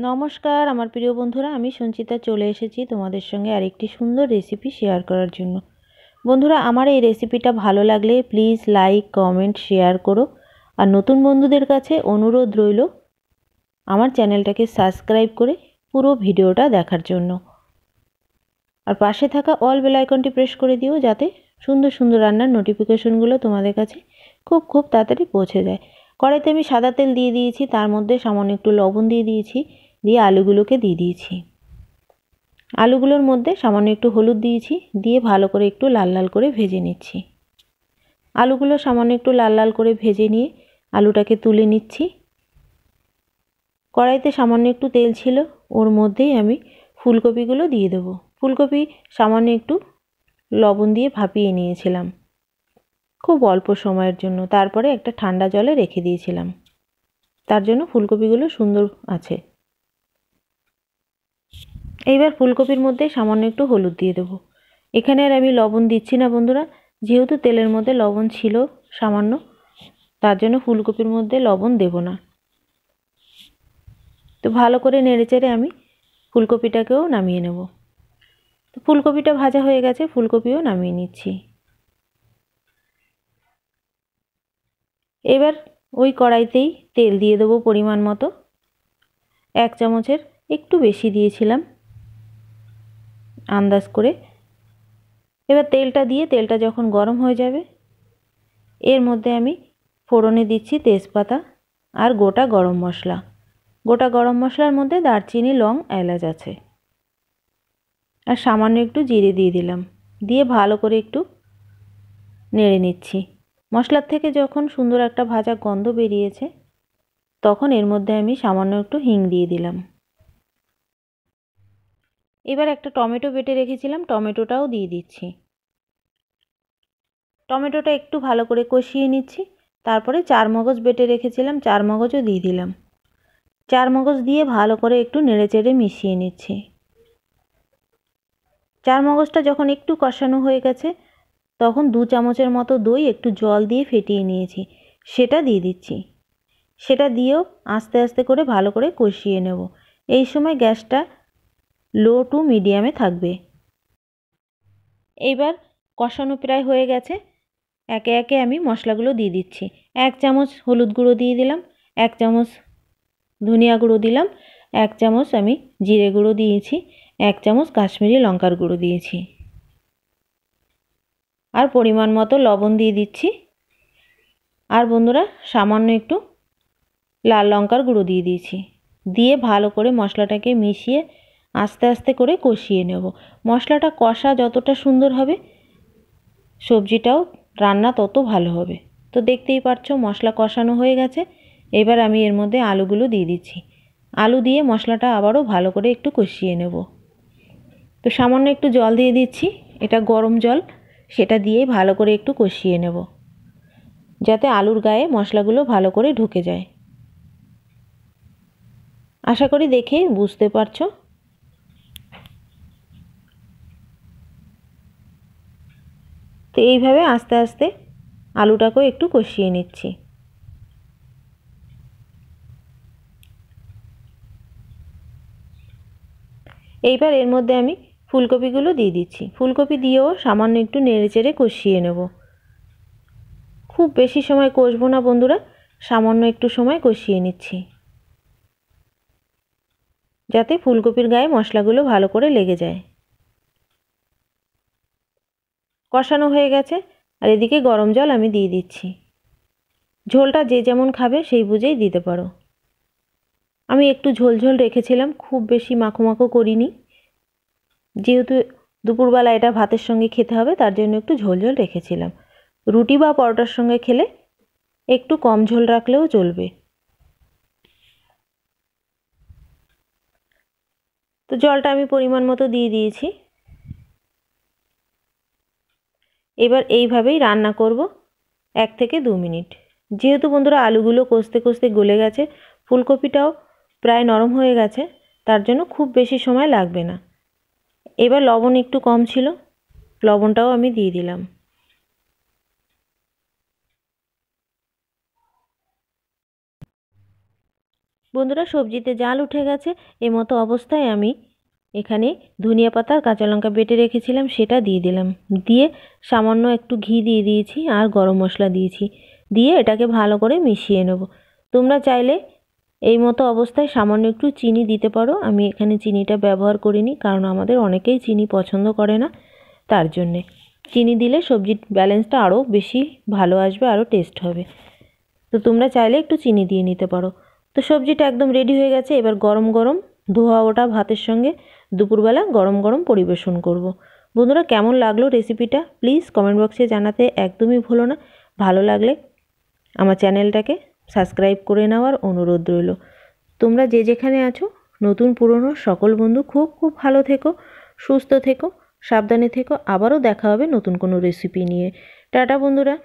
নমস্কার আমার প্রিয় বন্ধুরা, আমি সঞ্চিতা চলে এসেছি তোমাদের সঙ্গে আরেকটি সুন্দর রেসিপি শেয়ার করার জন্য। বন্ধুরা, আমার এই রেসিপিটা ভালো লাগলে প্লিজ লাইক কমেন্ট শেয়ার করো। আর নতুন বন্ধুদের কাছে অনুরোধ রইল আমার চ্যানেলটাকে সাবস্ক্রাইব করে পুরো ভিডিওটা দেখার জন্য। আর পাশে থাকা অল বেল আইকনটি প্রেস করে দিও, যাতে সুন্দর সুন্দর রান্নার নোটিফিকেশনগুলো তোমাদের কাছে খুব তাড়াতাড়ি পৌঁছে যায়। কড়াইতে আমি সাদা তেল দিয়ে দিয়েছি, তার মধ্যে সামান্য একটু লবণ দিয়ে দিয়েছি, দিয়ে আলুগুলোকে দিয়ে দিয়েছি। আলুগুলোর মধ্যে সামান্য একটু হলুদ দিয়েছি, দিয়ে ভালো করে একটু লাল লাল করে ভেজে নিচ্ছি। আলুগুলো সামান্য একটু লাল লাল করে ভেজে নিয়ে আলুটাকে তুলে নিচ্ছি। কড়াইতে সামান্য একটু তেল ছিল, ওর মধ্যেই আমি ফুলকপিগুলো দিয়ে দেবো। ফুলকপি সামান্য একটু লবণ দিয়ে ভাপিয়ে নিয়েছিলাম খুব অল্প সময়ের জন্য, তারপরে একটা ঠান্ডা জলে রেখে দিয়েছিলাম, তার জন্য ফুলকপিগুলো সুন্দর আছে। এইবার ফুলকপির মধ্যে সামান্য একটু হলুদ দিয়ে দেবো। এখানে আর আমি লবণ দিচ্ছি না বন্ধুরা, যেহেতু তেলের মধ্যে লবণ ছিল সামান্য, তার জন্য ফুলকপির মধ্যে লবণ দেব না। তো ভালো করে নেড়েচেড়ে আমি ফুলকপিটাকেও নামিয়ে নেব। তো ফুলকপিটা ভাজা হয়ে গেছে, ফুলকপিও নামিয়ে নিচ্ছি। এবার ওই কড়াইতেই তেল দিয়ে দেবো পরিমাণ মতো, 1 চামচের একটু বেশি দিয়েছিলাম আন্দাজ করে। এবার তেলটা দিয়ে তেলটা যখন গরম হয়ে যাবে, এর মধ্যে আমি ফোড়নে দিচ্ছি তেজপাতা আর গোটা গরম মশলা। গোটা গরম মশলার মধ্যে দারচিনি, লং, এলাচ আছে, আর সামান্য একটু জিরে দিয়ে দিলাম। দিয়ে ভালো করে একটু নেড়ে নিচ্ছি। মশলার থেকে যখন সুন্দর একটা ভাজা গন্ধ বেরিয়েছে, তখন এর মধ্যে আমি সামান্য একটু হিং দিয়ে দিলাম। এবার একটা টমেটো বেটে রেখেছিলাম, টমেটোটাও দিয়ে দিচ্ছি। টমেটোটা একটু ভালো করে কষিয়ে নিচ্ছি। তারপরে 4 মগজ বেটে রেখেছিলাম, 4 মগজও দিয়ে দিলাম। 4 মগজ দিয়ে ভালো করে একটু নেড়েচেড়ে মিশিয়ে নিচ্ছি। 4 মগজটা যখন একটু কষানো হয়ে গেছে, তখন 2 চামচের মতো দই একটু জল দিয়ে ফেটিয়ে নিয়েছি, সেটা দিয়ে দিচ্ছি। সেটা দিয়েও আস্তে আস্তে করে ভালো করে কষিয়ে নেব। এই সময় গ্যাসটা লো টু মিডিয়ামে থাকবে। এইবার কষানো প্রায় হয়ে গেছে, একে একে আমি মশলাগুলো দিয়ে দিচ্ছি। 1 চামচ হলুদ গুঁড়ো দিয়ে দিলাম, 1 চামচ ধনিয়া গুঁড়ো দিলাম, 1 চামচ আমি জিরে গুঁড়ো দিয়েছি, 1 চামচ কাশ্মীরি লঙ্কার গুঁড়ো দিয়েছি, আর পরিমাণ মতো লবণ দিয়ে দিচ্ছি। আর বন্ধুরা, সামান্য একটু লাল লঙ্কার গুঁড়ো দিয়ে দিয়েছি। দিয়ে ভালো করে মশলাটাকে মিশিয়ে আস্তে আস্তে করে কষিয়ে নেব। মশলাটা কষা যতটা সুন্দর হবে, সবজিটাও রান্না তত ভালো হবে। তো দেখতেই পাচ্ছো মশলা কষানো হয়ে গেছে। এবার আমি এর মধ্যে আলুগুলো দিয়ে দিচ্ছি। আলু দিয়ে মশলাটা আবারও ভালো করে একটু কষিয়ে নেব। তো সামান্য একটু জল দিয়ে দিচ্ছি, এটা গরম জল, সেটা দিয়ে ভালো করে একটু কষিয়ে নেব, যাতে আলুর গায়ে মশলাগুলো ভালো করে ঢুকে যায়। আশা করি দেখে বুঝতে পারছো। তো এইভাবে আস্তে আস্তে আলুটাকেও একটু কষিয়ে নিচ্ছি। এইবার এর মধ্যে আমি ফুলকপিগুলো দিয়ে দিচ্ছি। ফুলকপি দিয়েও সামান্য একটু নেড়েচেড়ে কষিয়ে নেব। খুব বেশি সময় কষবো না বন্ধুরা, সামান্য একটু সময় কষিয়ে নিচ্ছি, যাতে ফুলকপির গায়ে মশলাগুলো ভালো করে লেগে যায়। কষানো হয়ে গেছে, আর এদিকে গরম জল আমি দিয়ে দিচ্ছি। ঝোলটা যে যেমন খাবে সেই বুঝেই দিতে পারো। আমি একটু ঝোল ঝোল রেখেছিলাম, খুব বেশি মাখো মাখো করিনি, যেহেতু দুপুরবেলা এটা ভাতের সঙ্গে খেতে হবে, তার জন্য একটু ঝোল ঝোল রেখেছিলাম। রুটি বা পরোটার সঙ্গে খেলে একটু কম ঝোল রাখলেও চলবে। তো জলটা আমি পরিমাণ মতো দিয়ে দিয়েছি। এবার এইভাবেই রান্না করব 1 থেকে 2 মিনিট। যেহেতু বন্ধুরা আলুগুলো কষতে কষতে গলে গেছে, ফুলকপিটাও প্রায় নরম হয়ে গেছে, তার জন্য খুব বেশি সময় লাগবে না। এবার লবণ একটু কম ছিল, লবণটাও আমি দিয়ে দিলাম। বন্ধুরা সবজিতে জাল উঠে গেছে, এমতো অবস্থায় আমি এখানে ধনিয়া পাতা আর কাঁচা লঙ্কা বেটে রেখেছিলাম সেটা দিয়ে দিলাম। দিয়ে সামান্য একটু ঘি দিয়ে দিয়েছি আর গরম মশলা দিয়েছি, দিয়ে এটাকে ভালো করে মিশিয়ে নেব। তোমরা চাইলে এই মতো অবস্থায় সামান্য একটু চিনি দিতে পারো, আমি এখানে চিনিটা ব্যবহার করিনি কারণ আমাদের অনেকেই চিনি পছন্দ করে না, তার জন্যে। চিনি দিলে সবজির ব্যালেন্সটা আরও বেশি ভালো আসবে, আরও টেস্ট হবে। তো তোমরা চাইলে একটু চিনি দিয়ে নিতে পারো। তো সবজিটা একদম রেডি হয়ে গেছে, এবার গরম গরম ধোয়া ওটা ভাতের সঙ্গে দুপুরবেলা গরম গরম পরিবেশন করব। বন্ধুরা কেমন লাগলো রেসিপিটা প্লিজ কমেন্ট বক্সে জানাতে একদমই ভুলো না। ভালো লাগলে আমার চ্যানেলটাকে সাবস্ক্রাইব করে নেওয়ার অনুরোধ রইল। তোমরা যে যেখানে আছো নতুন পুরনো সকল বন্ধু খুব খুব ভালো থেকো, সুস্থ থেকো, সাবধানে থেকো। আবারও দেখা হবে নতুন কোনো রেসিপি নিয়ে। টাটা বন্ধুরা।